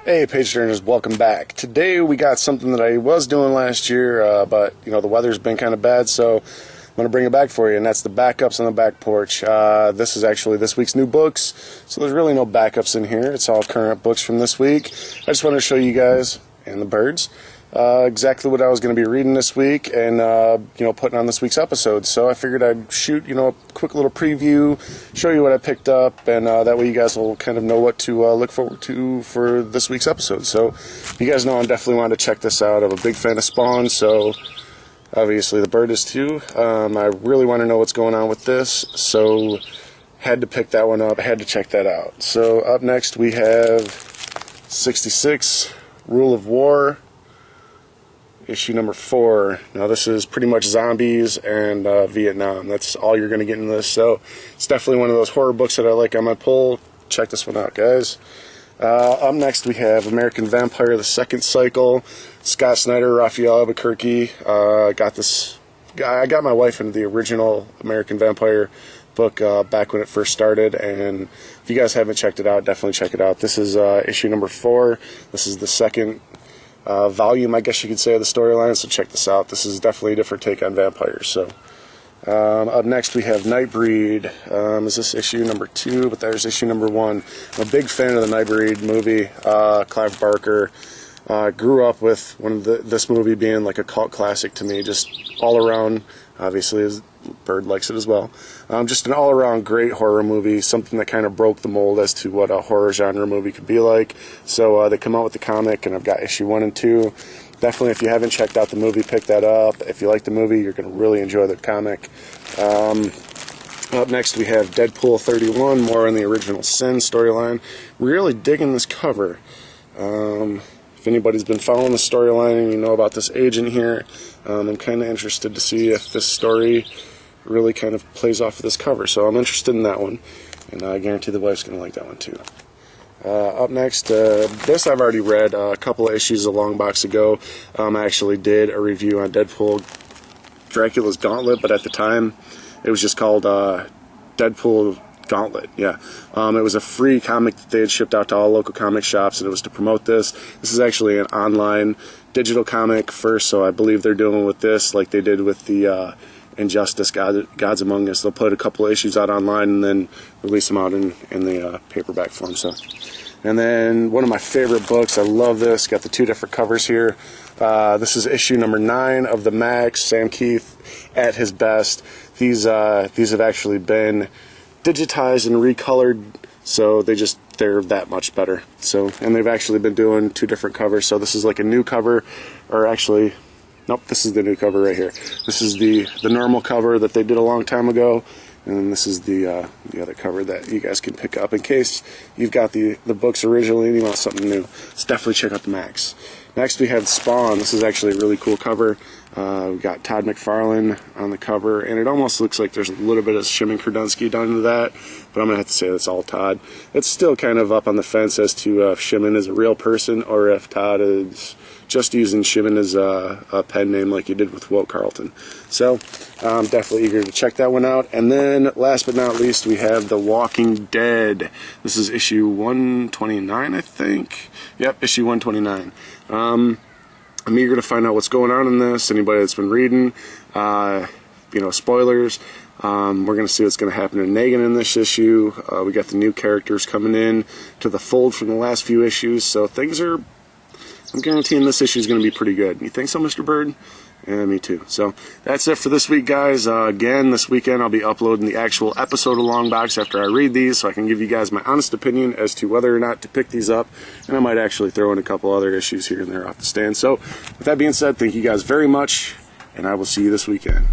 Hey page turners, welcome back. Today we got something that I was doing last year, but you know the weather's been kind of bad, so I'm going to bring it back for you, and that's the backups on the back porch. This is actually this week's new books, so there's really no backups in here. It's all current books from this week. I just wanted to show you guys and the birds exactly what I was going to be reading this week and putting on this week's episode. So I figured I'd shoot a quick little preview, show you what I picked up, and that way you guys will kind of know what to look forward to for this week's episode. So you guys know I'm definitely wanting to check this out. I'm a big fan of Spawn, so obviously the bird is too. I really want to know what's going on with this, so had to pick that one up. I had to check that out. So up next we have 66 Rule of War, issue number 4. Now this is pretty much zombies and Vietnam. That's all you're going to get in this. So it's definitely one of those horror books that I like on my pull. Check this one out, guys. Up next we have American Vampire, the second cycle. Scott Snyder, Raphael Albuquerque. I got my wife into the original American Vampire book back when it first started, and if you guys haven't checked it out, definitely check it out. This is issue number 4. This is the second volume, I guess you could say, of the storyline, so check this out. This is definitely a different take on vampires. So up next we have Nightbreed. Is this issue number 2? But there's issue number 1. I'm a big fan of the Nightbreed movie. Clive Barker. Grew up with this movie being like a cult classic to me, just all around. Obviously his bird likes it as well. Just an all-around great horror movie, something that kind of broke the mold as to what a horror genre movie could be like. So they come out with the comic, and I've got issue 1 and 2. Definitely, if you haven't checked out the movie, pick that up. If you like the movie, you're going to really enjoy the comic. Up next we have Deadpool 31, more on the original Sin storyline. Really digging this cover. If anybody's been following the storyline and you know about this agent here, I'm kind of interested to see if this story really kind of plays off of this cover. So I'm interested in that one, and I guarantee the wife's going to like that one too. Up next, this I've already read a couple of issues a long box ago. I actually did a review on Deadpool Dracula's Gauntlet, but at the time it was just called Deadpool Gauntlet. Yeah, it was a free comic that they had shipped out to all local comic shops, and it was to promote this. This is actually an online digital comic first, so I believe they're doing with this like they did with the Injustice Gods Among Us. They'll put a couple of issues out online and then release them out in the paperback form. So, and then one of my favorite books, I love this, got the 2 different covers here. This is issue number 9 of the Max, Sam Keith at his best. These have actually been digitized and recolored, so they're that much better. So, and they've actually been doing 2 different covers. So this is like a new cover, or actually, nope, this is the new cover right here. This is the normal cover that they did a long time ago, and then this is the other cover that you guys can pick up in case you've got the books originally and you want something new. So definitely check out the Max. Next we have Spawn. This is actually a really cool cover. We've got Todd McFarlane on the cover, and it almost looks like there's a little bit of Shimon Krudunsky done to that, but I'm going to have to say that's all Todd. It's still kind of up on the fence as to if Shimon is a real person or if Todd is just using Shimon as a pen name like he did with Walt Carlton. So I'm definitely eager to check that one out. And then last but not least, we have The Walking Dead. This is issue 129, I think. Yep, issue 129. I'm eager to find out what's going on in this. Anybody that's been reading, spoilers. We're going to see what's going to happen to Negan in this issue. We got the new characters coming in to the fold from the last few issues, so I'm guaranteeing this issue is going to be pretty good. You think so, Mr. Bird? Yeah, me too. So that's it for this week, guys. Again, this weekend I'll be uploading the actual episode of Long Box after I read these, so I can give you guys my honest opinion as to whether or not to pick these up. And I might actually throw in a couple other issues here and there off the stand. So with that being said, thank you guys very much, and I will see you this weekend.